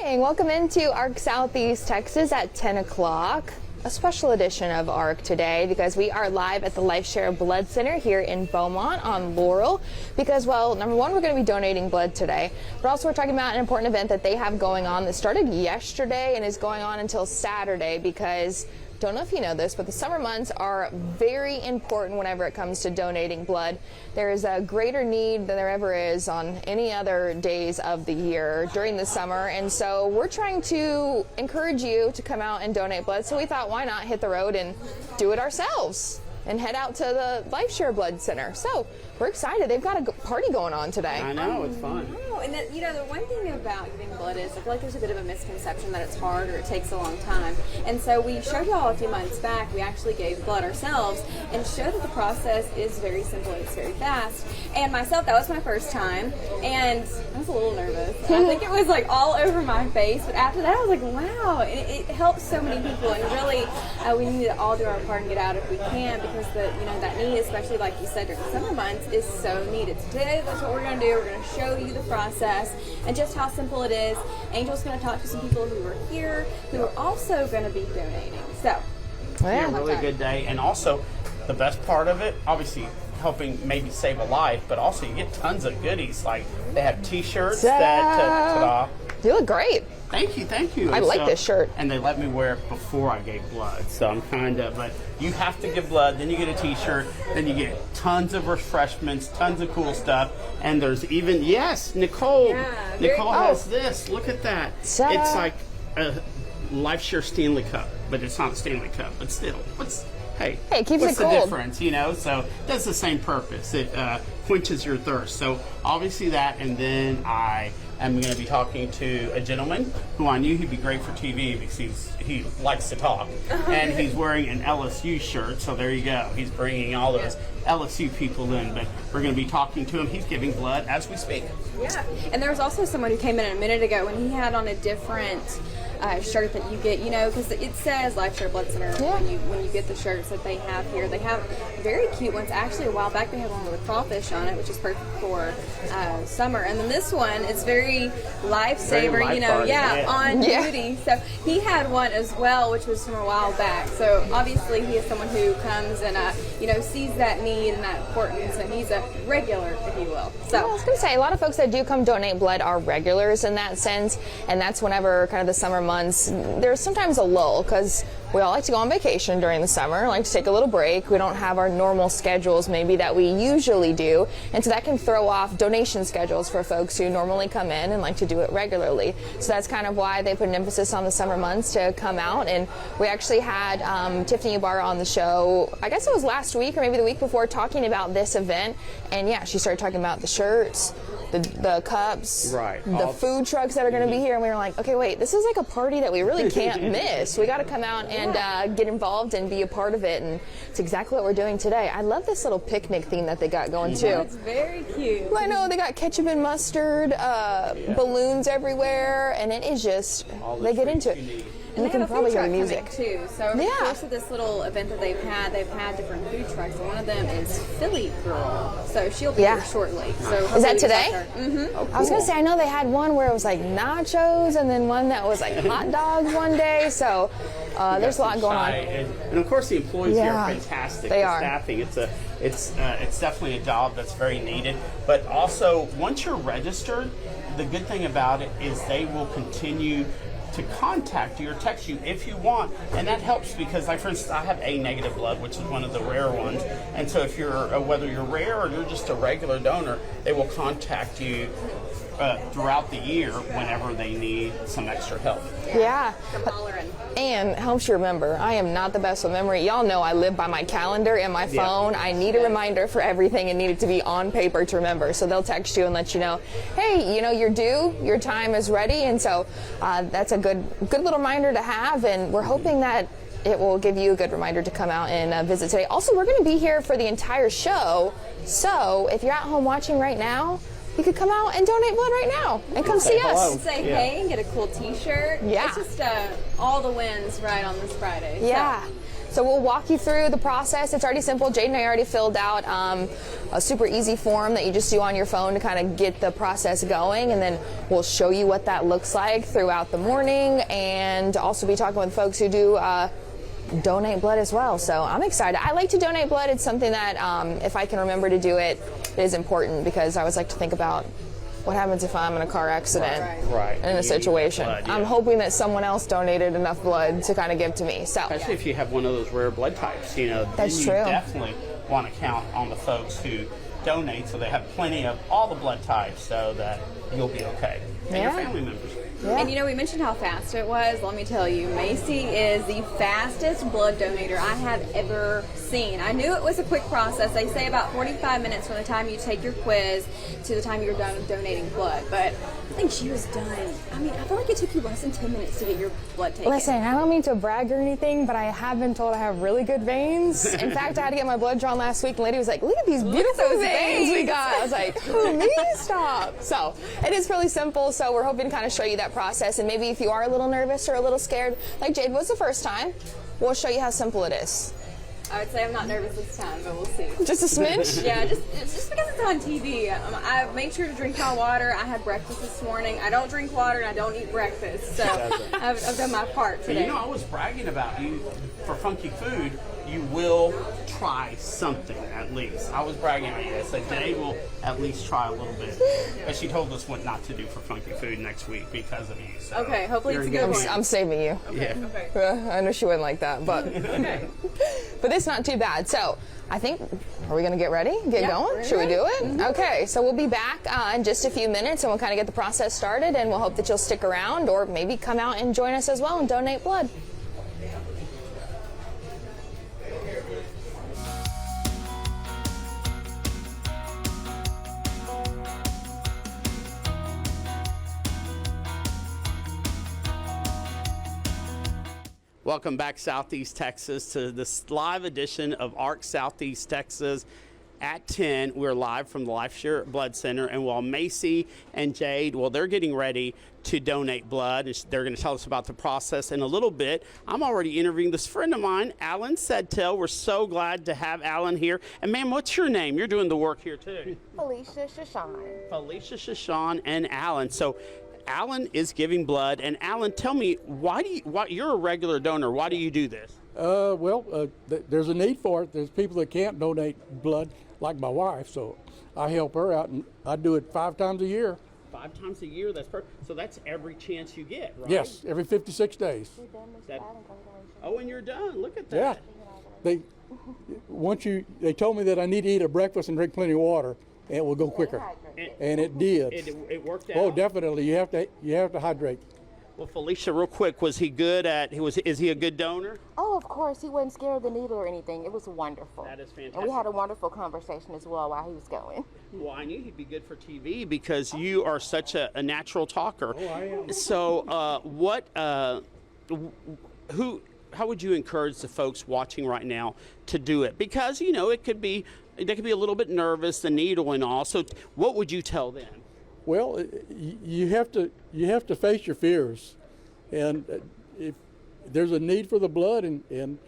And welcome into ARC Southeast Texas at 10 o'clock. A special edition of ARC today because we are live at the LifeShare Blood Center here in Beaumont on Laurel because, well, number one, we're going to be donating blood today, but also we're talking about an important event that they have going on that started yesterday and is going on until Saturday because, don't know if you know this, but the summer months are very important whenever it comes to donating blood. There is a greater need than there ever is on any other days of the year during the summer, and so we're trying to encourage you to come out and donate blood, so we thought why not hit the road and do it ourselves and head out to the LifeShare Blood Center. So we're excited. They've got a party going on today. I know, it's fun. Oh, and that, you know, the one thing about giving blood is I feel like there's a bit of a misconception that it's hard or it takes a long time. And so we showed y'all a few months back, we actually gave blood ourselves and showed that the process is very simple and it's very fast. And myself, that was my first time, and I was a little nervous. I think it was like all over my face, but after that I was like, wow, it helps so many people, and really we need to all do our part and get out if we can, because that need, especially like you said during the summer months, is so needed. Today, that's what we're going to do. We're going to show you the process and just how simple it is. Angel's going to talk to some people who are here who are also going to be donating. So, yeah, really good day. And also, the best part of it, obviously, helping maybe save a life, but also you get tons of goodies. Like they have T-shirts that you look great. Thank you. I like this shirt. And they let me wear it before I gave blood, so I'm kind of, but you have to give blood, then you get a T-shirt, then you get tons of refreshments, tons of cool stuff, and there's even, yes, Nicole has this, look at that. It's like a LifeShare Stanley Cup, but it's not a Stanley Cup, but still, hey, it keeps what's it cold. The difference, you know? So it does the same purpose. It quenches your thirst. So obviously that, and then I am going to be talking to a gentleman who I knew he'd be great for TV because he likes to talk, and he's wearing an LSU shirt. So there you go. He's bringing all those LSU people in, but we're going to be talking to him. He's giving blood as we speak. Yeah, and there was also someone who came in a minute ago and he had on a different shirt that you get, because it says LifeShare Blood Center when you get the shirts that they have here. They have very cute ones. Actually, a while back they had one with a crawfish on it, which is perfect for summer. And then this one is very lifesaver, on duty. So he had one as well, which was from a while back. So obviously he is someone who comes and sees that need and that importance, and he's a regular, if you will. So I was going to say, a lot of folks that do come donate blood are regulars in that sense, and that's whenever kind of the summer months, there's sometimes a lull because we all like to go on vacation during the summer, like to take a little break. We don't have our normal schedules maybe that we usually do, and so that can throw off donation schedules for folks who normally come in and like to do it regularly. So that's kind of why they put an emphasis on the summer months to come out. And we actually had Tiffany Ibarra on the show, I guess it was last week or maybe the week before, talking about this event, and she started talking about the shirts, the cups, the food trucks that are going to be here, and we were like, okay, wait, this is like a party that we really can't miss. We got to come out and get involved and be a part of it, and it's exactly what we're doing today. I love this little picnic theme that they got going too. It's very cute. Well, I know they got ketchup and mustard, balloons everywhere, and it is just, they get into it. And you can probably hear the music too. So over the course of this little event that they've had different food trucks, and one of them is Philly Girl. So she'll be here shortly. So is that today? Mm-hmm. Oh, cool. I was gonna say, I know they had one where it was like nachos, and then one that was like hot dogs one day. So there's a lot going on. And of course, the employees here are fantastic. They are. Staffing, it's definitely a job that's very needed. But also, once you're registered, the good thing about it is they will continue to contact you or text you if you want, and that helps because, like, for instance, I have A negative blood, which is one of the rare ones, and so if you're whether you're rare or you're just a regular donor, they will contact you throughout the year whenever they need some extra help. And helps you remember. I am not the best with memory. Y'all know I live by my calendar and my phone. I need a reminder for everything and need it to be on paper to remember. So they'll text you and let you know, hey, you're due, your time is ready. And so that's a good little reminder to have, and we're hoping that it will give you a good reminder to come out and visit today. Also, we're going to be here for the entire show, so if you're at home watching right now, you could come out and donate blood right now and come see us. Say hey and get a cool T-shirt. Yeah. It's just all the wins right on this Friday. Yeah. So we'll walk you through the process. It's already simple. Jade and I already filled out a super easy form that you just do on your phone to kind of get the process going, and then we'll show you what that looks like throughout the morning, and also be talking with folks who do donate blood as well. So I'm excited. I like to donate blood. It's something that if I can remember to do it, it is important, because I always like to think about what happens if I'm in a car accident in a situation. Blood, yeah. I'm hoping that someone else donated enough blood to kind of give to me. So especially if you have one of those rare blood types, you know, that's then true. You definitely want to count on the folks who donate, so they have plenty of all the blood types, so that you'll be okay, and your family members. Yeah. And you know, we mentioned how fast it was. Let me tell you, Macy is the fastest blood donator I have ever seen. I knew it was a quick process. They say about 45 minutes from the time you take your quiz to the time you're done donating blood. But I think she was done. I mean, I feel like it took you less than 10 minutes to get your blood taken. Listen, I don't mean to brag or anything, but I have been told I have really good veins. In fact, I had to get my blood drawn last week, and the lady was like, look at these beautiful veins we got. I was like, oh, me? Stop. So it is really simple. So we're hoping to kind of show you that process, and maybe if you are a little nervous or a little scared, like Jade was the first time, we'll show you how simple it is. I would say I'm not nervous this time, but we'll see. Just a smidge? Yeah, it's just because it's on TV. I made sure to drink my water. I had breakfast this morning. I don't drink water and I don't eat breakfast, so I've done my part today. You know, I was bragging about you for funky food. You will try something at least. I was bragging about you. I said Jade will at least try a little bit. But she told us what not to do for funky food next week because of you. So okay, hopefully it's a good one. I'm saving you. Yeah. Okay. I know she wouldn't like that, but Okay. but it's not too bad. So I think, are we going to get ready? Get going? we're Should we ready. do it? Okay, so we'll be back in just a few minutes, and we'll kind of get the process started, and we'll hope that you'll stick around or maybe come out and join us as well and donate blood. Welcome back, Southeast Texas, to this live edition of ARC Southeast Texas at 10. We're live from the LifeShare Blood Center, and while Macy and Jade, well, they're getting ready to donate blood, and they're going to tell us about the process in a little bit. I'm already interviewing this friend of mine, Alan Sedtel. We're so glad to have Alan here. And ma'am, what's your name? You're doing the work here too. Felicia Shashan. Felicia, Shashan, and Alan. So Alan is giving blood, and Alan, tell me, why you're a regular donor. Why do you do this? There's a need for it. There's people that can't donate blood, like my wife, so I help her out, and I do it 5 times a year. 5 times a year, that's perfect. So that's every chance you get, right? Yes, every 56 days. Oh, and you're done. Look at that. Yeah. They told me that I need to eat a breakfast and drink plenty of water, and it will go quicker. And it did. It worked out. Oh, definitely. You have to hydrate. Well, Felicia, real quick, is he a good donor? Oh, of course. He wasn't scared of the needle or anything. It was wonderful. That is fantastic. And we had a wonderful conversation as well while he was going. Well, I knew he'd be good for TV because you are such a natural talker. Oh, I am. So, how would you encourage the folks watching right now to do it? Because, you know, they could be a little bit nervous, the needle and all. So what would you tell them? Well, you have to face your fears, and if there's a need for the blood, and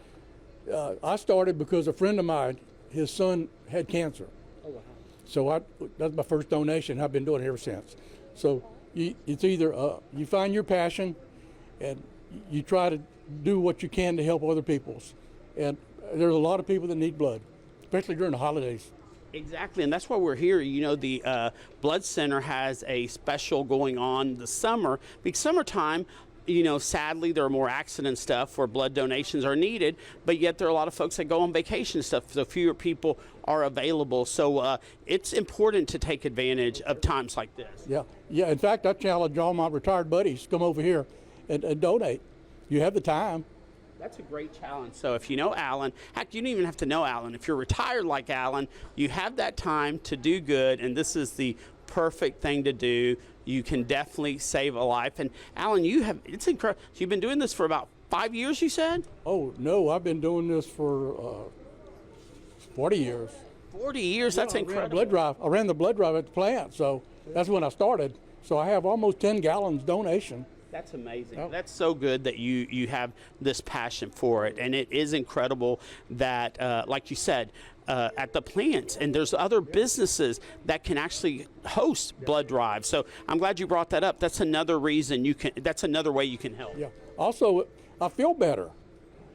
I started because a friend of mine, his son had cancer. Oh, wow. So that's my first donation. I've been doing it ever since. So it's either you find your passion, and you try to do what you can to help other people's. And there's a lot of people that need blood, especially during the holidays. Exactly, and that's why we're here. You know, the Blood Center has a special going on the summer. Because summertime, you know, sadly, there are more accident stuff where blood donations are needed, but yet there are a lot of folks that go on vacation stuff, so fewer people are available. So it's important to take advantage of times like this. Yeah. In fact, I challenge all my retired buddies to come over here and donate. You have the time. That's a great challenge. So if you know Alan, heck, you don't even have to know Alan. If you're retired like Alan, you have that time to do good, and this is the perfect thing to do. You can definitely save a life. And Alan, it's incredible. You've been doing this for about 5 years, you said? Oh, no, I've been doing this for 40 years. 40 years, that's incredible. I ran the blood drive at the plant, so that's when I started. So I have almost 10 gallons donation. That's amazing. Oh. That's so good that you have this passion for it, and it is incredible that, like you said, at the plant, and there's other businesses that can actually host blood drives. So I'm glad you brought that up. That's another reason you can. That's another way you can help. Yeah. Also, I feel better.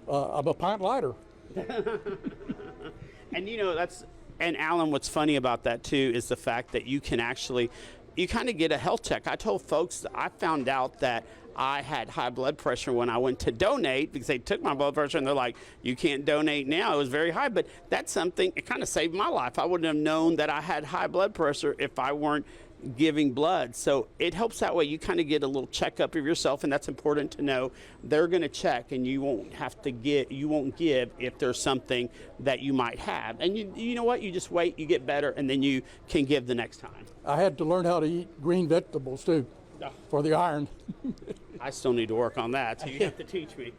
I'm a pint lighter. And and Alan, what's funny about that too is the fact that you can actually, you kind of get a health check. I told folks that I found out that I had high blood pressure when I went to donate because they took my blood pressure and they're like, you can't donate now. It was very high, but that's something, it kind of saved my life. I wouldn't have known that I had high blood pressure if I weren't giving blood. So it helps that way. You kind of get a little checkup of yourself, and that's important to know. They're going to check, and you won't have to you won't give if there's something that you might have. And you know what? You just wait, you get better, and then you can give the next time. I had to learn how to eat green vegetables too, for the iron. I still need to work on that, so you have to teach me.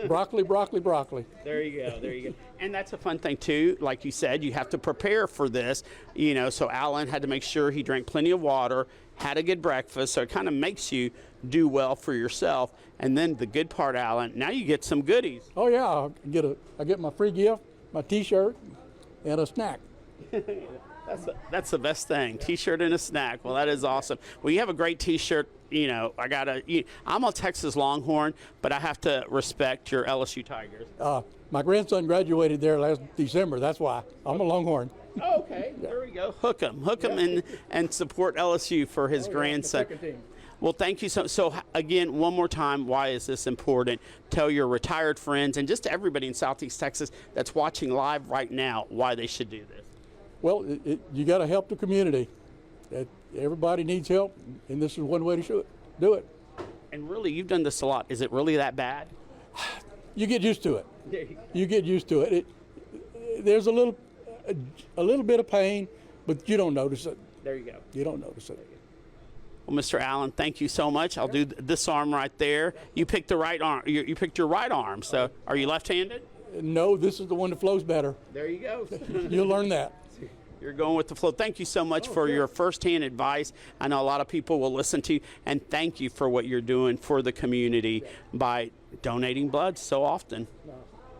Broccoli, broccoli, broccoli. There you go, there you go. And that's a fun thing too. Like you said, you have to prepare for this, so Alan had to make sure he drank plenty of water, had a good breakfast, so it kind of makes you do well for yourself. And then the good part, Alan, now you get some goodies. Oh yeah, I get my free gift, my T-shirt, and a snack. That's the best thing, T-shirt and a snack. Well, that is awesome. Well, you have a great T-shirt. I'm a Texas Longhorn, but I have to respect your LSU Tigers. My grandson graduated there last December. That's why I'm a Longhorn. Oh, okay, there we go. Hook him, and support LSU for his grandson. Well, thank you. So again, one more time, why is this important? Tell your retired friends and just everybody in Southeast Texas that's watching live right now why they should do this. Well, you got to help the community. Everybody needs help, and this is one way to do it. And really, you've done this a lot. Is it really that bad? You get used to it. You get used to it. There's a little bit of pain, but you don't notice it. There you go. You don't notice it. Well, Mr. Allen, thank you so much. I'll do this arm right there. You picked the right arm. You picked your right arm. So, are you left-handed? No, this is the one that flows better. There you go. You'll learn that. You're going with the flow. Thank you so much for your firsthand advice. I know a lot of people will listen to you, and thank you for what you're doing for the community by donating blood so often.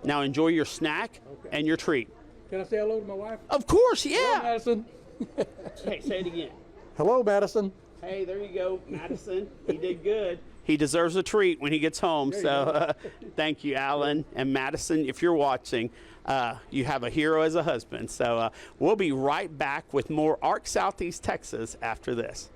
Now enjoy your snack and your treat. Can I say hello to my wife? Of course, yeah. Hello, Madison. Hey, say it again. Hello, Madison. Hey, there you go, Madison. He did good. He deserves a treat when he gets home. So thank you, Alan and Madison. If you're watching, you have a hero as a husband. So we'll be right back with more ARC Southeast Texas after this.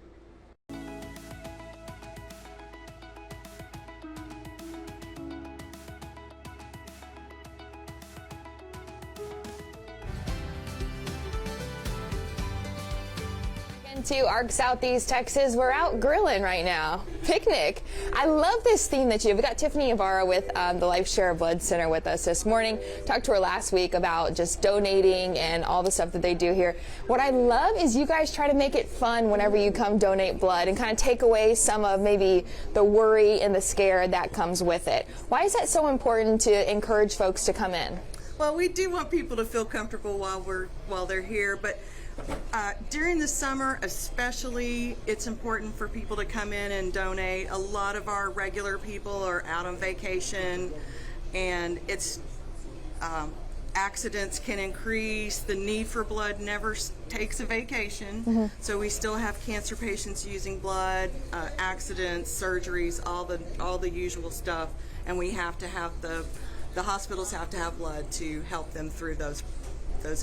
To ARC Southeast Texas, we're out grilling right now. Picnic. I love this theme that you have. We got Tiffany Ibarra with the LifeShare Blood Center with us this morning. Talked to her last week about just donating and all the stuff that they do here. What I love is you guys try to make it fun whenever you come donate blood and kind of take away some of maybe the worry and the scare that comes with it. Why is that so important to encourage folks to come in? Well, we do want people to feel comfortable while they're here, but during the summer especially, it's important for people to come in and donate. A lot of our regular people are out on vacation, and accidents can increase. The need for blood never takes a vacation. So we still have cancer patients using blood, accidents, surgeries, all the usual stuff, and we have to have the hospitals have to have blood to help them through those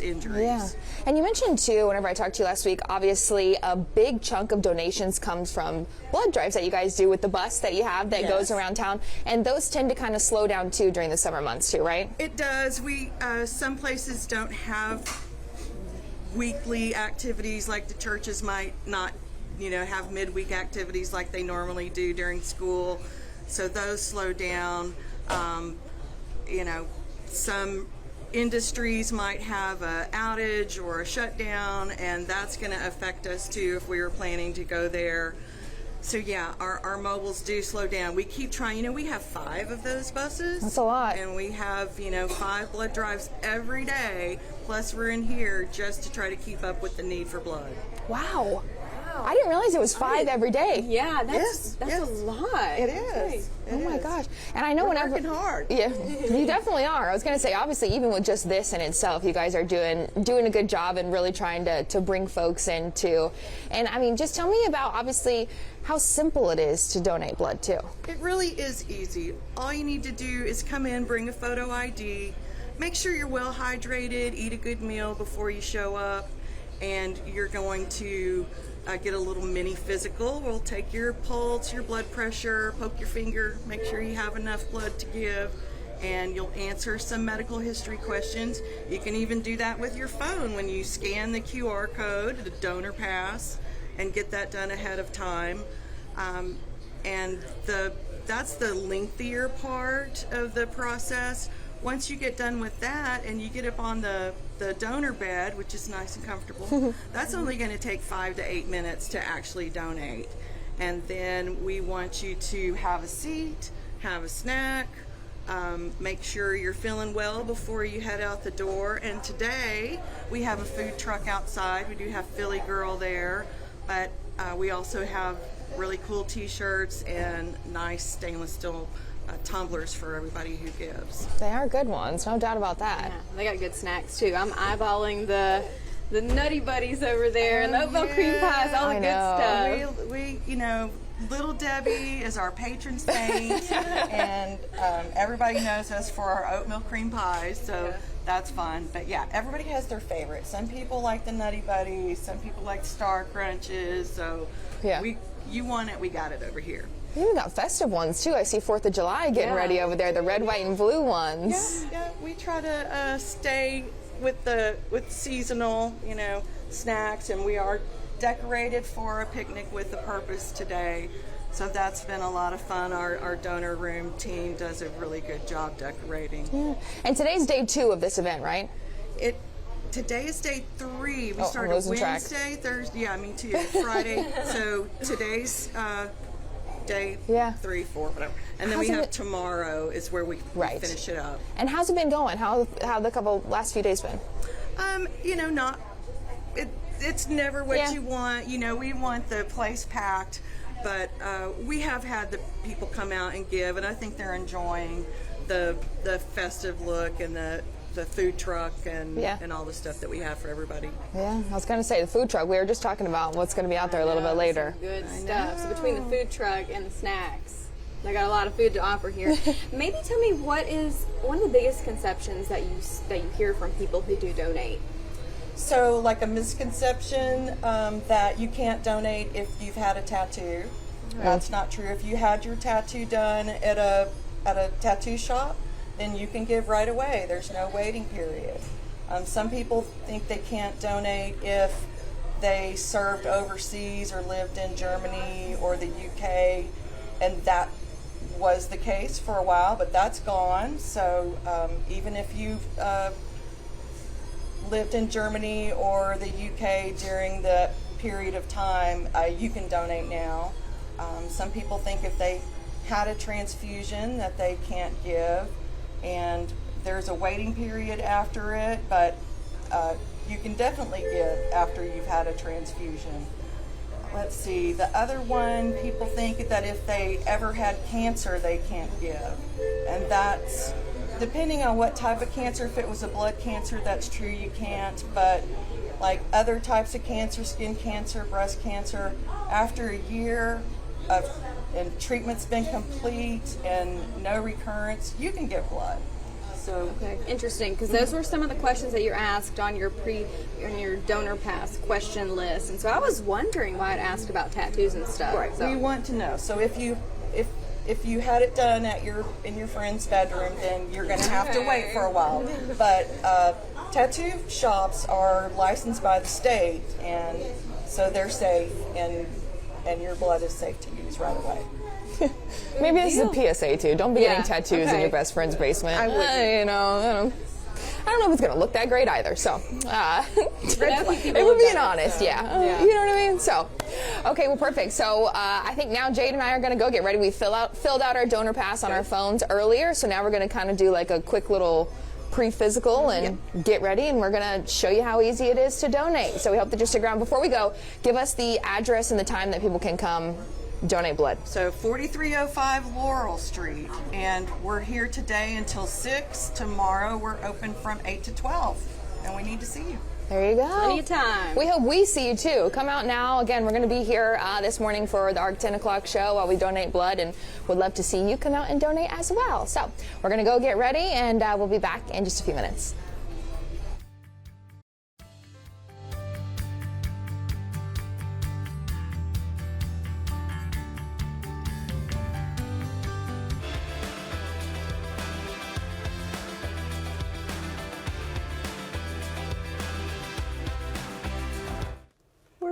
injuries. Yeah. And you mentioned too, whenever I talked to you last week, obviously a big chunk of donations comes from blood drives that you guys do with the bus that you have that goes around town, and those tend to kind of slow down too during the summer months too, right? It does. We some places don't have weekly activities, like the churches might not have midweek activities like they normally do during school, so those slow down. Some industries might have an outage or a shutdown, and that's going to affect us too if we were planning to go there. So yeah, our mobiles do slow down. We keep trying. We have 5 of those buses. That's a lot. And we have 5 blood drives every day, plus we're in here just to try to keep up with the need for blood. Wow. wow. I didn't realize it was 5 every day. Yeah, that's yes. a lot. It is. Oh my gosh. And I know We're whenever working hard. Yeah, you definitely are. I was going to say, obviously, even with just this in itself, you guys are doing a good job and really trying to bring folks into. And I mean, just tell me about, obviously, how simple it is to donate blood too. It really is easy. All you need to do is come in, bring a photo ID, make sure you're well hydrated, eat a good meal before you show up, and you're going to get a little mini physical. We'll take your pulse, your blood pressure, poke your finger, make sure you have enough blood to give, and you'll answer some medical history questions. You can even do that with your phone when you scan the QR code, the donor pass, and get that done ahead of time. And that's the lengthier part of the process. Once you get done with that and you get up on the donor bed, which is nice and comfortable, that's only going to take 5 to 8 minutes to actually donate. And then we want you to have a seat, have a snack, make sure you're feeling well before you head out the door. And today we have a food truck outside. We do have Philly Girl there, but we also have really cool t-shirts and nice stainless steel tumblers for everybody who gives. They are good ones, no doubt about that. Yeah, they got good snacks too. I'm eyeballing the Nutty Buddies over there and the oatmeal cream pies, all the I good know. stuff. We Little Debbie is our patron saint, and everybody knows us for our oatmeal cream pies, so that's fun. But yeah, everybody has their favorite. Some people like the Nutty Buddies, some people like Star Crunches, so Yeah. you want it, we got it over here. You even got festive ones too. I see 4th of July getting ready over there, the red, white, and blue ones. Yeah, we try to stay with seasonal, snacks, and we are decorated for a picnic with a purpose today. So that's been a lot of fun. Our donor room team does a really good job decorating. Yeah. And today's day 2 of this event, right? Today is day 3. We I'm started losing Wednesday, Thursday. Yeah, me too. Friday. So today's day 3, 4, whatever. And then we have tomorrow is where we finish it up. And how's it been going? How the last few days been? It's never what you want. We want the place packed, but we have had the people come out and give, and I think they're enjoying the festive look and the food truck and all the stuff that we have for everybody. Yeah, I was going to say the food truck. We were just talking about what's going to be out there a little bit later. Good stuff. So between the food truck and the snacks, they got a lot of food to offer here. Maybe tell me, what is one of the biggest conceptions that you hear from people who do donate? So, like a misconception that you can't donate if you've had a tattoo. That's not true. If you had your tattoo done at a tattoo shop, then you can give right away. There's no waiting period. Some people think they can't donate if they served overseas or lived in Germany or the UK, and that was the case for a while, but that's gone. So even if you've lived in Germany or the UK during the period of time, you can donate now. Some people think if they had a transfusion that they can't give, and there's a waiting period after it, but you can definitely give after you've had a transfusion. Let's see, the other one, people think that if they ever had cancer, they can't give. And that's depending on what type of cancer. If it was a blood cancer, that's true, you can't. But like other types of cancer, skin cancer, breast cancer, after a year and treatment's been complete and no recurrence, you can give blood. So interesting, because those were some of the questions that you asked on your donor pass question list, and so I was wondering why it asked about tattoos and stuff. Right. So We want to know. So if you had it done in your friend's bedroom, then you're going to have to wait for a while. But tattoo shops are licensed by the state, and so they're safe, and your blood is safe to use right away. Maybe this is a PSA too. Don't be getting tattoos in your best friend's basement. I wouldn't. I don't know if it's going to look that great either. So, it would be an honest, You know what I mean? So, okay, well, perfect. So, I think now Jade and I are going to go get ready. We filled out our donor pass on our phones earlier, so now we're going to kind of do like a quick little pre-physical and get ready, and we're going to show you how easy it is to donate. So we hope that you stick around. Before we go, give us the address and the time that people can come donate blood. So 4305 Laurel Street, and we're here today until 6. Tomorrow we're open from 8 to 12, and we need to see you. There you go. Plenty of time. We hope we see you too. Come out now. Again, we're going to be here this morning for the ARC 10 o'clock show while we donate blood, and would love to see you come out and donate as well. So we're going to go get ready, and we'll be back in just a few minutes.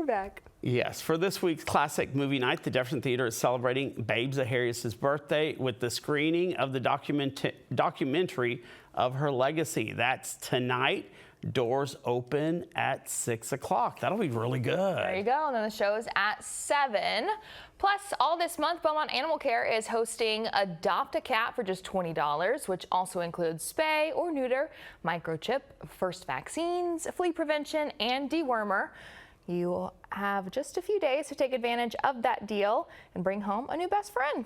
Back. Yes, for this week's classic movie night, the Jefferson Theater is celebrating Babe Zaharias' birthday with the screening of the documentary of her legacy. That's tonight. Doors open at 6 o'clock. That'll be really good. There you go. And then the show is at 7. Plus, all this month, Beaumont Animal Care is hosting Adopt a Cat for just $20, which also includes spay or neuter, microchip, first vaccines, flea prevention, and dewormer. You have just a few days to take advantage of that deal and bring home a new best friend.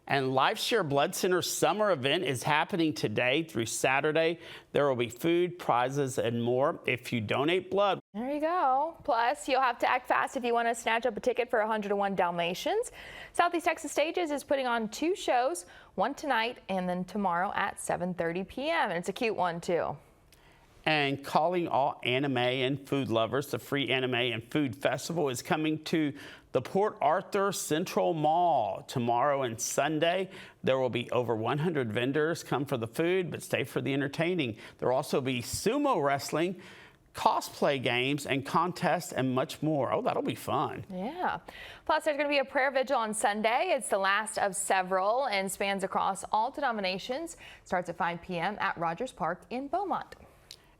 And LifeShare Blood Center summer event is happening today through Saturday. There will be food, prizes, and more if you donate blood. There you go. Plus, you'll have to act fast if you want to snatch up a ticket for 101 Dalmatians. Southeast Texas Stages is putting on 2 shows, one tonight and then tomorrow at 7:30 p.m. And it's a cute one, too. And calling all anime and food lovers, the free anime and food festival is coming to the Port Arthur Central Mall tomorrow and Sunday. There will be over 100 vendors. Come for the food, but stay for the entertaining. There will also be sumo wrestling, cosplay games and contests, and much more. Oh, that'll be fun. Yeah. Plus, there's going to be a prayer vigil on Sunday. It's the last of several and spans across all denominations. Starts at 5 p.m. at Rogers Park in Beaumont.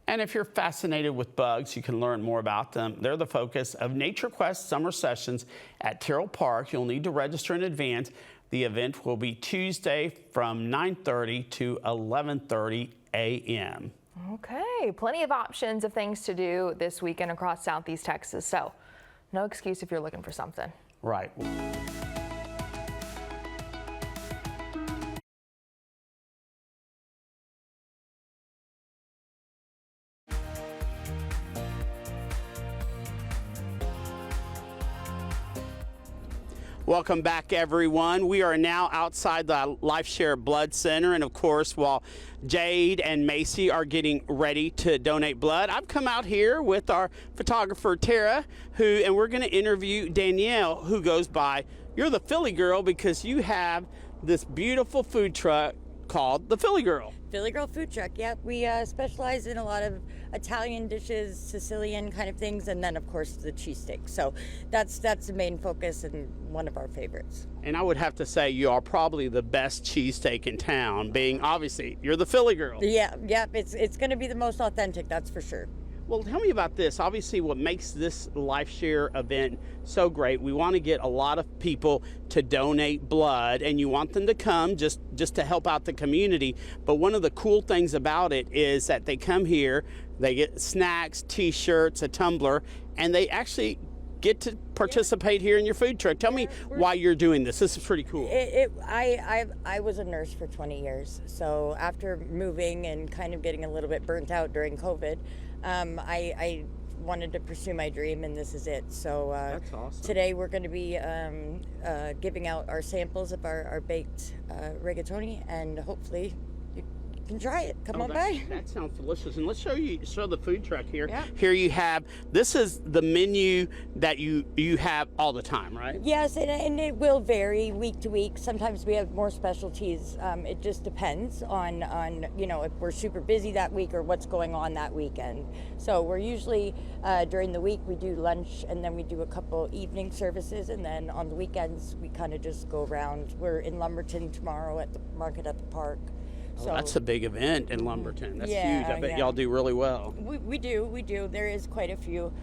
And if you're fascinated with bugs, you can learn more about them. They're the focus of Nature Quest summer sessions at Terrell Park. You'll need to register in advance. The event will be Tuesday from 9:30 to 11:30 a.m. Okay, plenty of options of things to do this weekend across Southeast Texas. So no excuse if you're looking for something. Right. Welcome back, everyone. We are now outside the LifeShare Blood Center, and of course, while Jade and Macy are getting ready to donate blood, I've come out here with our photographer Tara, and we're going to interview Danielle, who goes by, you're the Philly Girl, because you have this beautiful food truck called the Philly Girl. Philly Girl food truck. Yep, we specialize in a lot of Italian dishes, Sicilian kind of things, and then of course the cheesesteak. So that's the main focus and one of our favorites. And I would have to say you are probably the best cheesesteak in town, being obviously you're the Philly Girl. Yeah, yep. It's going to be the most authentic, that's for sure. Well, tell me about this. Obviously, what makes this LifeShare event so great, we want to get a lot of people to donate blood, and you want them to come just to help out the community. But one of the cool things about it is that they come here, they get snacks, T-shirts, a tumbler, and they actually get to participate here in your food truck. Tell me why you're doing this. This is pretty cool. I was a nurse for 20 years. So after moving and kind of getting a little bit burnt out during COVID, I wanted to pursue my dream, and this is it. So that's awesome. Today we're going to be giving out our samples of our baked rigatoni, and hopefully you can try it. Come on by. That sounds delicious. And let's show the food truck here. Yeah. Here you have, this is the menu that you have all the time, right? Yes, and it will vary week to week. Sometimes we have more specialties. It just depends on if we're super busy that week or what's going on that weekend. So we're usually during the week we do lunch, and then we do a couple evening services, and then on the weekends we kind of just go around. We're in Lumberton tomorrow at the market at the park. So, that's a big event in Lumberton. That's huge. I bet y'all do really well. We do. There is quite a few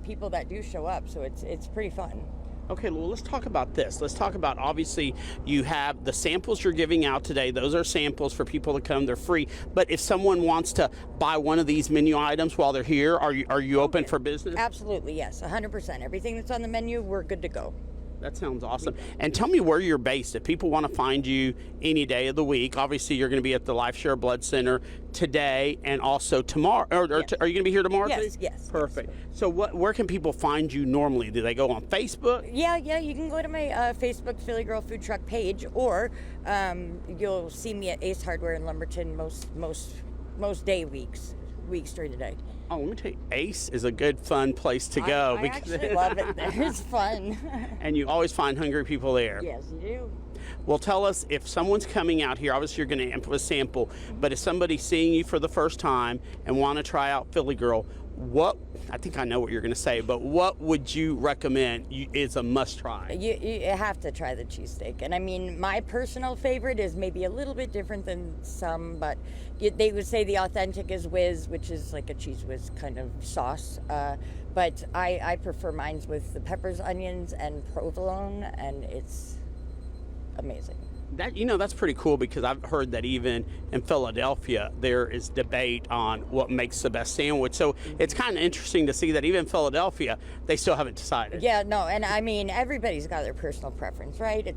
people that do show up, so it's pretty fun. Okay, well, let's talk about this. Let's talk about, obviously, you have the samples you're giving out today. Those are samples for people to come. They're free. But if someone wants to buy one of these menu items while they're here, are you open for business? Absolutely, yes, 100%. Everything that's on the menu, we're good to go. That sounds awesome. And tell me where you're based. If people want to find you any day of the week, obviously you're going to be at the LifeShare Blood Center today and also tomorrow. Are you going to be here tomorrow? Yes, too? yes. Perfect. So where can people find you normally? Do they go on Facebook? Yeah, you can go to my Facebook Philly Girl Food Truck page, or you'll see me at Ace Hardware in Lumberton most weeks during the day. Oh, let me tell you, Ace is a good, fun place to go. I actually love it there. It's fun. And you always find hungry people there. Yes, you do. Well, tell us, if someone's coming out here, obviously you're going to have a sample, but if somebody's seeing you for the first time and want to try out Philly Girl, I think I know what you're going to say, but what would you recommend is a must try? You have to try the cheesesteak. And I mean, my personal favorite is maybe a little bit different than some, but they would say the authentic is whiz, which is like a cheese whiz kind of sauce. But I prefer mine with the peppers, onions, and provolone, and it's amazing. That's pretty cool, because I've heard that even in Philadelphia there is debate on what makes the best sandwich. So it's kind of interesting to see that even in Philadelphia they still haven't decided. Yeah, no, and I mean, everybody's got their personal preference, right?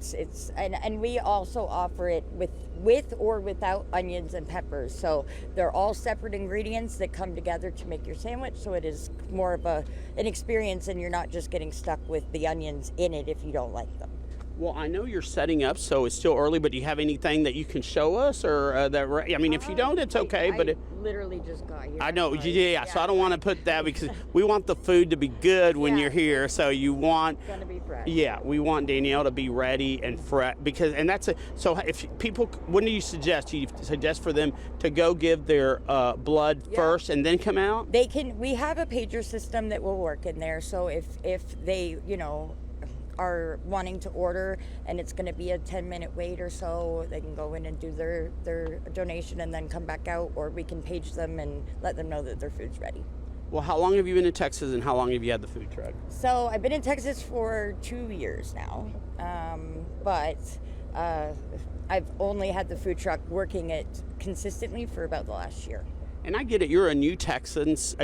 And we also offer it with or without onions and peppers. So they're all separate ingredients that come together to make your sandwich. So it is more of an experience, and you're not just getting stuck with the onions in it if you don't like them. Well, I know you're setting up, so it's still early, but do you have anything that you can show us, or I mean, if you don't, it's okay. I literally just got here. I know, yeah. So I don't want to put that, because we want the food to be good when you're here. So you want, It's gonna be fresh. yeah, we want Danielle to be ready and fresh, so if people, when do you suggest? Do you suggest for them to go give their blood first and then come out? We have a pager system that will work in there. So if they, are wanting to order and it's going to be a 10-minute wait or so, they can go in and do their donation and then come back out, or we can page them and let them know that their food's ready. Well, how long have you been in Texas, and how long have you had the food truck? So I've been in Texas for 2 years now, but I've only had the food truck working it consistently for about the last year. And I get it, you're a new Texas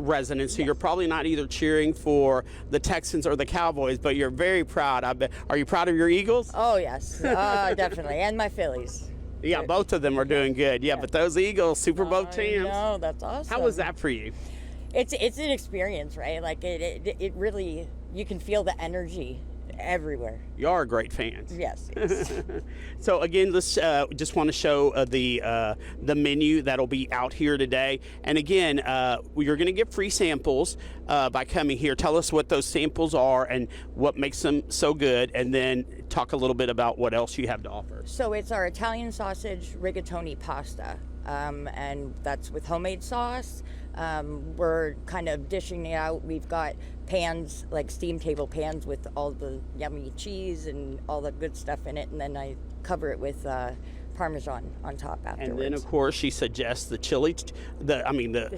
resident, so you're probably not either cheering for the Texans or the Cowboys, but you're very proud. I bet. Are you proud of your Eagles? Oh yes, definitely, and my Phillies. Yeah, both of them are doing good. Yeah, but those Eagles, Super Bowl champs. No, that's awesome. How was that for you? It's an experience, right? Like it really, you can feel the energy everywhere. You are great fans. Yes. So again, let's just want to show the menu that'll be out here today. And again, you're going to get free samples by coming here. Tell us what those samples are and what makes them so good, and then talk a little bit about what else you have to offer. So it's our Italian sausage rigatoni pasta, and that's with homemade sauce. We're kind of dishing it out. We've got pans, like steam table pans, with all the yummy cheese and all the good stuff in it, and then I cover it with Parmesan on top afterwards. And then, of course, she suggests the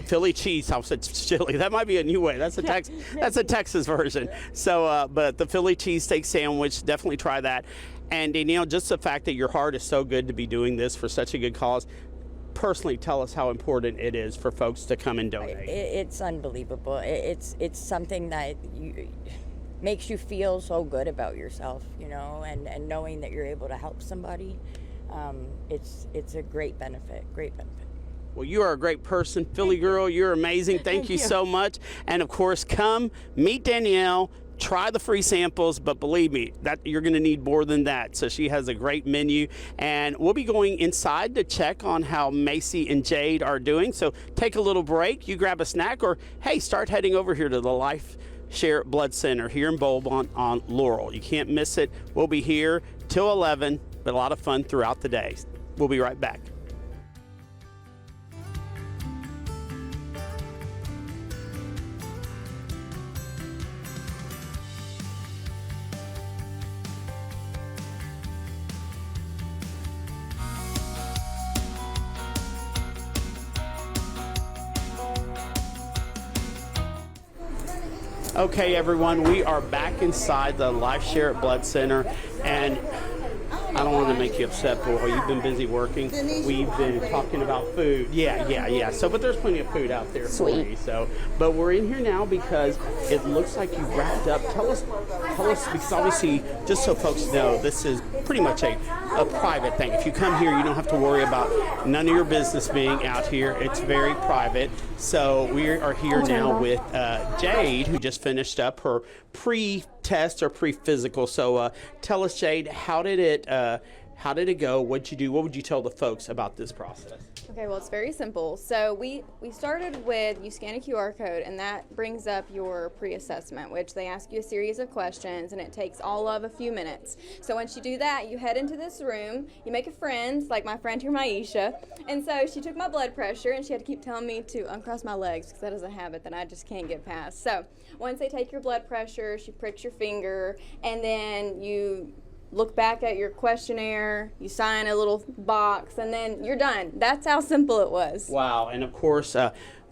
Philly cheese. I said chili. That might be a new way. That's a Texas version. So, but the Philly cheesesteak sandwich, definitely try that. And Danielle, just the fact that your heart is so good to be doing this for such a good cause. Personally, tell us how important it is for folks to come and donate. It's unbelievable. It's something that makes you feel so good about yourself, and knowing that you're able to help somebody. It's a great benefit. Well, you are a great person, Philly girl. You're amazing. Thank you so much. And of course, come meet Danielle. Try the free samples, but believe me, that you're going to need more than that. So she has a great menu, and we'll be going inside to check on how Macy and Jade are doing. So take a little break, you grab a snack, or hey, start heading over here to the LifeShare Blood Center here in Beaumont on Laurel. You can't miss it. We'll be here till 11, but a lot of fun throughout the day. We'll be right back. Okay, everyone, we are back inside the LifeShare Blood Center, and I don't want to make you upset, boy. You've been busy working. We've been talking about food. Yeah. So, but there's plenty of food out there for you. So, but we're in here now because it looks like you've wrapped up. Tell us, because obviously, just so folks know, this is pretty much a private thing. If you come here, you don't have to worry about none of your business being out here. It's very private. So we are here now with Jade, who just finished up her pre-test or pre-physical. So tell us, Jade, how did it go? What'd you do? What would you tell the folks about this process? Okay, well, it's very simple. So we started with, you scan a QR code, and that brings up your pre-assessment, which they ask you a series of questions, and it takes all of a few minutes. So once you do that, you head into this room, you make a friend, like my friend here, Maisha, and so she took my blood pressure, and she had to keep telling me to uncross my legs, because that is a habit that I just can't get past. So once they take your blood pressure, she pricks your finger, and then you look back at your questionnaire, you sign a little box, and then you're done. That's how simple it was. Wow, and of course,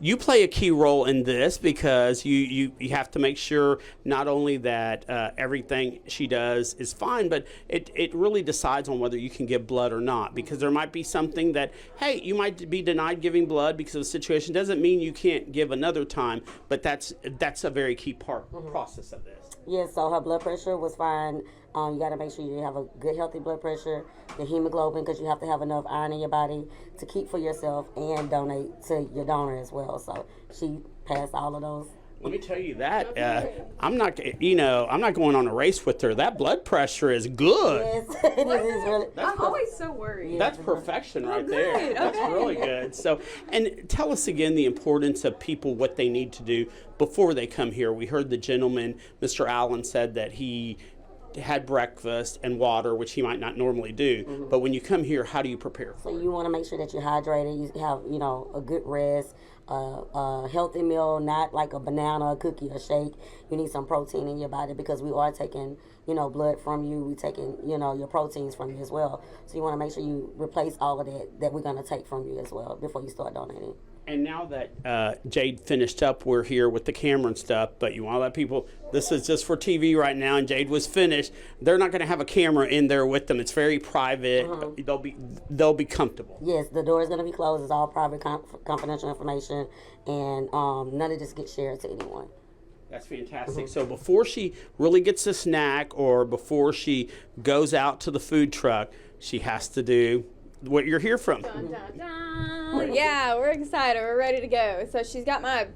you play a key role in this because you have to make sure not only that everything she does is fine, but it really decides on whether you can give blood or not, because there might be something that, hey, you might be denied giving blood because of the situation. Doesn't mean you can't give another time, but that's a very key process of this. Yes, so her blood pressure was fine. You got to make sure you have a good, healthy blood pressure, your hemoglobin, because you have to have enough iron in your body to keep for yourself and donate to your donor as well. So she passed all of those. Let me tell you that I'm not going on a race with her. That blood pressure is good. Yes, it is really. I'm always so worried. That's perfection right there. That's really good. So, and tell us again the importance of people, what they need to do before they come here. We heard the gentleman, Mr. Allen, said that he had breakfast and water, which he might not normally do. But when you come here, how do you prepare for it? So you want to make sure that you're hydrated. You have, a good rest, a healthy meal, not like a banana, a cookie, a shake. You need some protein in your body because we are taking, blood from you. We're taking, your proteins from you as well. So you want to make sure you replace all of that we're going to take from you as well before you start donating. And now that Jade finished up, we're here with the camera and stuff, but you want to let people, this is just for TV right now, and Jade was finished. They're not going to have a camera in there with them. It's very private. They'll be comfortable. Yes, the door is going to be closed. It's all private, confidential information, and none of this gets shared to anyone. That's fantastic. So before she really gets a snack or before she goes out to the food truck, she has to do what you're here from. Dun, dun, dun. Yeah, we're excited. We're ready to go. So she's got my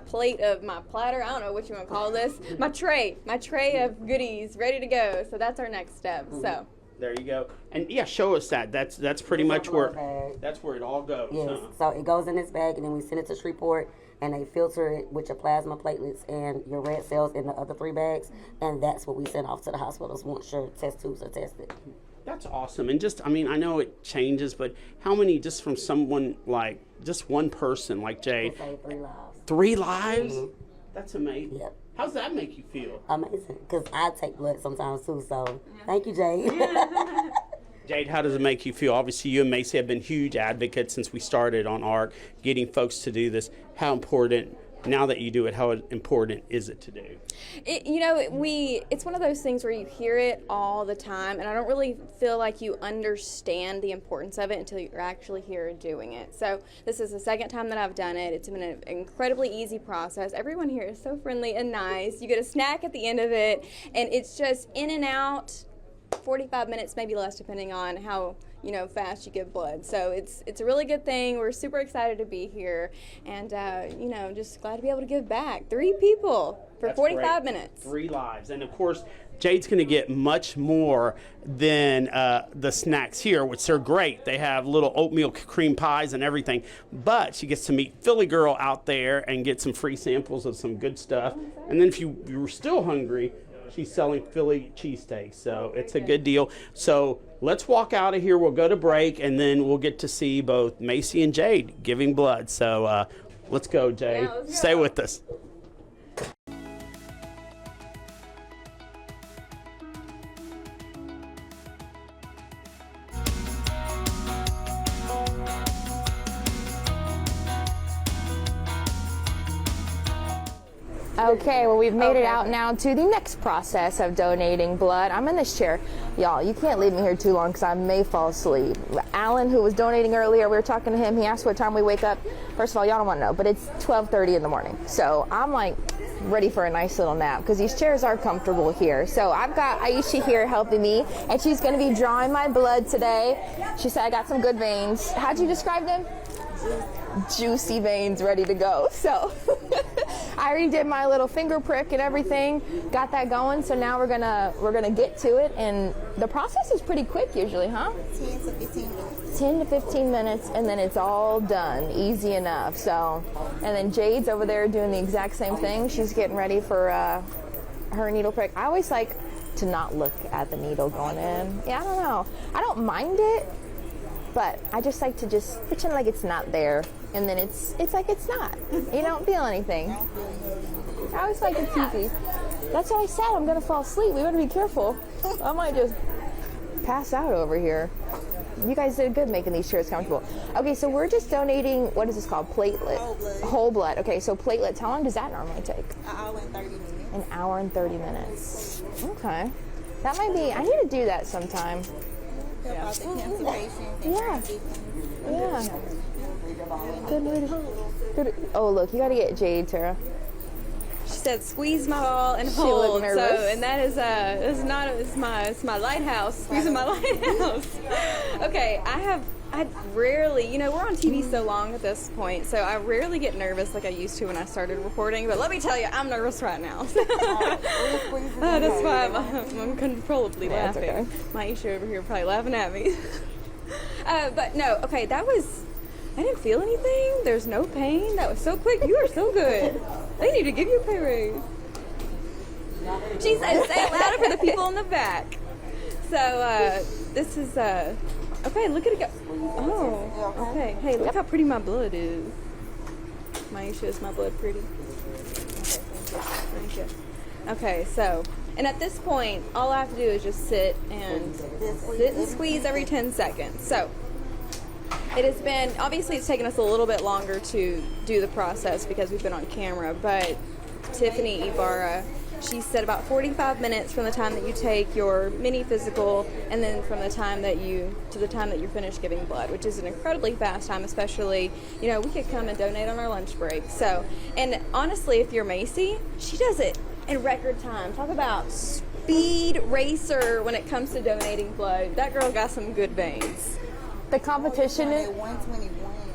plate of my platter. I don't know what you want to call this. My tray of goodies ready to go. So that's our next step. So there you go. And yeah, show us that. That's pretty much where it all goes. Yes. So it goes in this bag, and then we send it to Shreveport, and they filter it with your plasma platelets and your red cells in the other 3 bags, and that's what we send off to the hospitals once your test tubes are tested. That's awesome. And just, I know it changes, but how many, just from someone like, just one person like Jade? 3 lives. 3 lives? That's amazing. Yep. How's that make you feel? Amazing, because I take blood sometimes too, so thank you, Jade. Jade, how does it make you feel? Obviously, you and Macy have been huge advocates since we started on ARC, getting folks to do this. How important, now that you do it, how important is it to do? It's one of those things where you hear it all the time, and I don't really feel like you understand the importance of it until you're actually here doing it. So this is the second time that I've done it. It's been an incredibly easy process. Everyone here is so friendly and nice. You get a snack at the end of it, and it's just in and out, 45 minutes, maybe less, depending on how fast you give blood. So it's a really good thing. We're super excited to be here, and just glad to be able to give back. 3 people for 45 minutes. 3 lives. And of course, Jade's going to get much more than the snacks here, which are great. They have little oatmeal cream pies and everything, but she gets to meet Philly Girl out there and get some free samples of some good stuff. And then if you're still hungry, she's selling Philly cheesesteaks, so it's a good deal. So let's walk out of here. We'll go to break, and then we'll get to see both Macy and Jade giving blood. So let's go, Jade. Yeah, let's go. Stay with us. Okay, well, we've made it out now to the next process of donating blood. I'm in this chair. Y'all, you can't leave me here too long because I may fall asleep. Alan, who was donating earlier, we were talking to him. He asked what time we wake up. First of all, y'all don't want to know, but it's 12:30 in the morning. So I'm like ready for a nice little nap because these chairs are comfortable here. So I've got Aisha here helping me, and she's going to be drawing my blood today. She said I got some good veins. How'd you describe them? Juicy veins ready to go. So I already did my little finger prick and everything, got that going. So now we're gonna get to it, and the process is pretty quick usually, huh? 10 to 15 minutes. 10 to 15 minutes, and then it's all done, easy enough. So, and then Jade's over there doing the exact same thing. She's getting ready for her needle prick. I always like to not look at the needle going in. Yeah, I don't know. I don't mind it, but I just like to just pretend like it's not there, and then it's like it's not. You don't feel anything. I always like it's easy. That's why I said I'm gonna fall asleep. We better be careful. I might just pass out over here. You guys did good making these chairs comfortable. Okay, so we're just donating, what is this called? Platelet? Whole blood. Okay, so platelets, how long does that normally take? An hour and 30 minutes. An hour and 30 minutes. Okay. That might be, I need to do that sometime. Help out the cancer patients. Yeah. Yeah. Good way to, good. Oh, look, you got to get Jade, Tara. She said, "Squeeze my ball and She hold." looked nervous. So, and that is not it's my lighthouse. Squeezing my lighthouse. Okay, I rarely, we're on TV so long at this point, so I rarely get nervous like I used to when I started reporting. But let me tell you, I'm nervous right now. That's why I'm uncontrollably laughing. Okay. Maisha over here probably laughing at me. But no, okay, I didn't feel anything. There's no pain. That was so quick. You are so good. They need to give you a pay raise. She said, say it louder for the people in the back. So, this is, okay, look at it go. Oh, okay. Hey, look how pretty my blood is. Maisha, is my blood pretty? Thank you. Okay, so, and at this point, all I have to do is just sit and squeeze every 10 seconds. So, it has been, obviously it's taken us a little bit longer to do the process because we've been on camera, but Tiffany Ibarra, she said about 45 minutes from the time that you take your mini physical and then from the time that to the time that you're finished giving blood, which is an incredibly fast time, especially, we could come and donate on our lunch break. So, and honestly, if you're Macy, she does it in record time. Talk about speed racer when it comes to donating blood. That girl got some good veins. The competition At 121.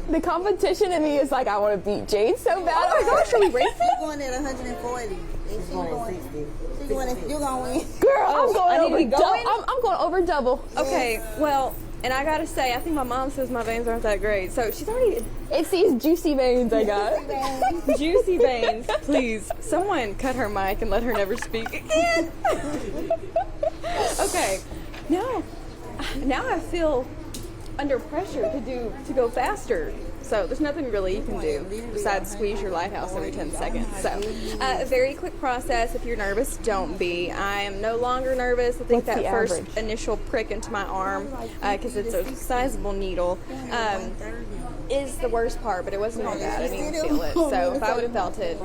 The competition in me is like, I want to beat Jade so bad. Oh my gosh, are we racing? She's going at 140. She's going at 60. You're going to win. Girl, I'm going I over need to be going? double. I'm going over double. Okay, well, and I gotta say, I think my mom says my veins aren't that great. So she's already... It's these juicy veins I got. Juicy veins. Please, someone cut her mic and let her never speak again. Okay, now I feel under pressure to go faster. So there's nothing really you can do besides squeeze your lighthouse every 10 seconds. So a very quick process. If you're nervous, don't be. I am no longer nervous. I think What's that the first average? initial prick into my arm, because it's a sizable needle, is the worst part, but it wasn't all bad. I didn't even feel it. So if I would have felt it,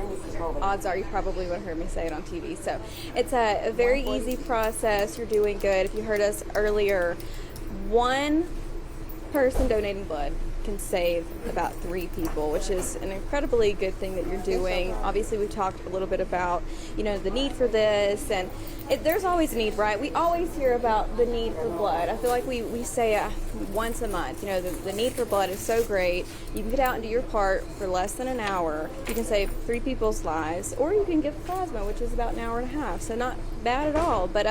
odds are you probably would have heard me say it on TV. So it's a very easy process. You're doing good. If you heard us earlier, one person donating blood can save about 3 people, which is an incredibly good thing that you're doing. Obviously, we've talked a little bit about, the need for this, and there's always a need, right? We always hear about the need for blood. I feel like we say it once a month. The need for blood is so great. You can get out and do your part for less than an hour. You can save 3 people's lives, or you can give plasma, which is about an hour and a half. So not bad at all. But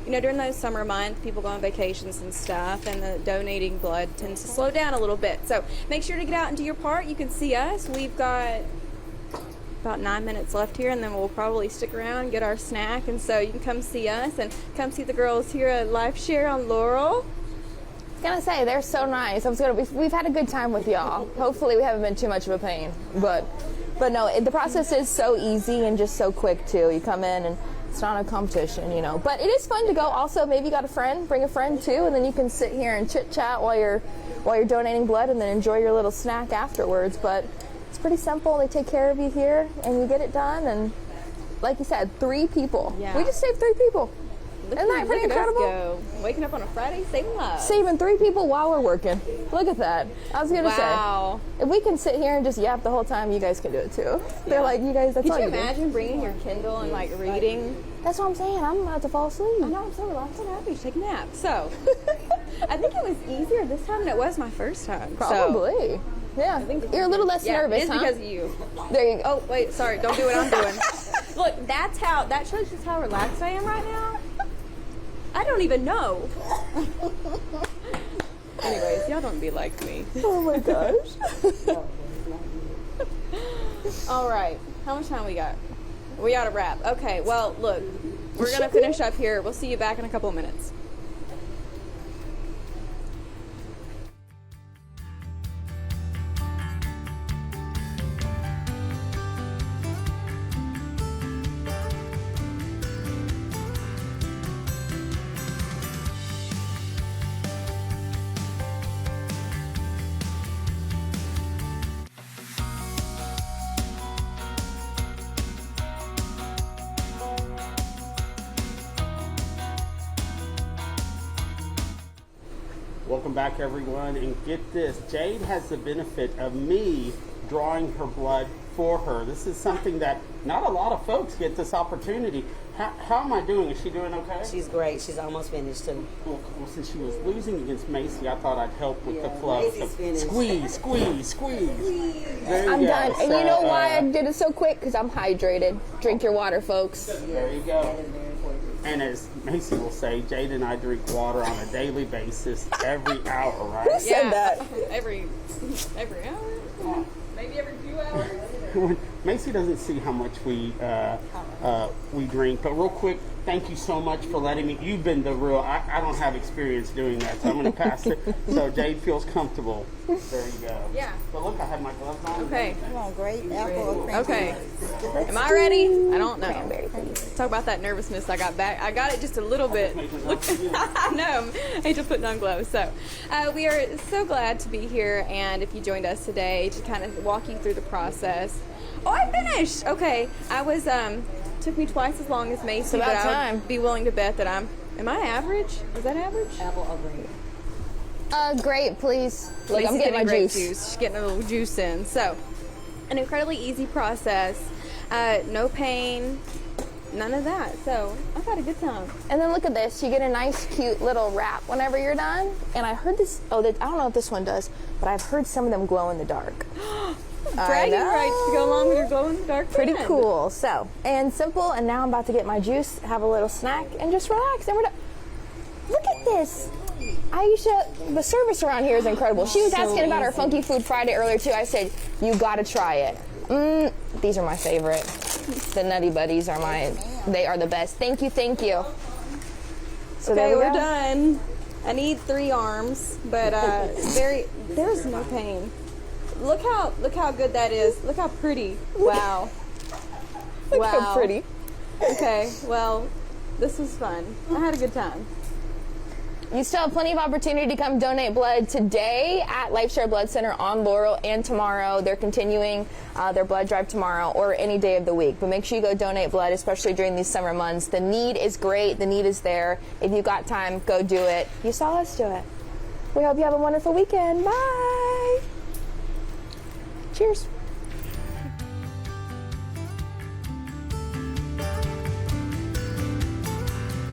during those summer months, people go on vacations and stuff, and the donating blood tends to slow down a little bit. So make sure to get out and do your part. You can see us. We've got about 9 minutes left here, and then we'll probably stick around and get our snack. And so you can come see us and come see the girls here at LifeShare on Laurel. I was gonna say they're so nice. We've had a good time with y'all. Hopefully, we haven't been too much of a pain, but no, the process is so easy and just so quick too. You come in and it's not a competition, But it is fun to go. Also, maybe you got a friend, bring a friend too, and then you can sit here and chit chat while you're donating blood, and then enjoy your little snack afterwards. But it's pretty simple. They take care of you here, and you get it done, and like you said, 3 people. Yeah. We just saved 3 people. Isn't that pretty Look at us incredible? go. Waking up on a Friday, saving lives. Saving 3 people while we're working. Look at that. I was gonna Wow. say, if we can sit here and just yap the whole time, you guys can do it too. They're like, you guys, that's Could all you you do. imagine bringing your Kindle and like reading? That's what I'm saying. I'm about to fall asleep. I know, I'm so relaxed and happy to take a nap. So, I think it was easier this time than it was my first time. Probably. Yeah. You're a little less nervous, It's huh? because of you. There you go. Oh, wait, sorry. Don't do what I'm doing. Look, that shows just how relaxed I am right now. I don't even know. Anyways, y'all don't be like me. Oh my gosh. All right. How much time we got? We got to wrap. Okay, well, look. We're going to finish up here. We'll see you back in a couple of minutes. Welcome back, everyone, and get this. Jade has the benefit of me drawing her blood for her. This is something that not a lot of folks get this opportunity. How am I doing? Is she doing okay? She's great. She's almost finished too. Well, since she was losing against Macy, I thought I'd help with the flow. Macy's finished. Squeeze, squeeze, squeeze. There you I'm go. done. And you know So, why I did it so quick? Because I'm hydrated. Drink your water, folks. There you go. And as Macy will say, Jade and I drink water on a daily basis, every hour, right? Who said that? Every hour? Maybe every few hours? Macy doesn't see how much we drink, but real quick, thank you so much for letting me. You've been the real. I don't have experience doing that, so I'm going to pass it so Jade feels comfortable. There you go. Yeah. But look, I have my gloves on. Okay. Come on, great apple. Okay. Am I ready? I don't know. Talk about that nervousness I got back. I got it just a little bit. Look, I know. I'm Angel putting on gloves. So, we are so glad to be here, and if you joined us today to kind of walk you through the process. Oh, I finished. Okay. I was took me twice as long as Macy, about but I time. would be willing to bet that am I average? Is that average? Apple or grape? Great, please. Look, I'm Macy's getting my grape juice. She's getting a little juice in. So, an incredibly easy process. No pain, none of that. So, I've had a good time. And then look at this. You get a nice, cute little wrap whenever you're done. And I heard this. I don't know if this one does, but I've heard some of them glow in the dark. Bragging know. rights to go along with your glow in the dark Pretty friend. cool. So, and simple. And now I'm about to get my juice, have a little snack, and just relax. And we're done. Look at this. Aisha, the service around here is incredible. She was asking about our Funky Food Friday earlier too. I said, you gotta try it. These are my favorite. The Nutty Buddies are they are the best. Thank you, thank you. So Okay, there we we're go. done. I need 3 arms, but there's no pain. Look how good that is. Look how pretty. Wow. Look how pretty. Okay, well, this was fun. I had a good time. You still have plenty of opportunity to come donate blood today at LifeShare Blood Center on Laurel, and tomorrow. They're continuing their blood drive tomorrow or any day of the week. But make sure you go donate blood, especially during these summer months. The need is great. The need is there. If you've got time, go do it. You saw us do it. We hope you have a wonderful weekend. Bye. Cheers.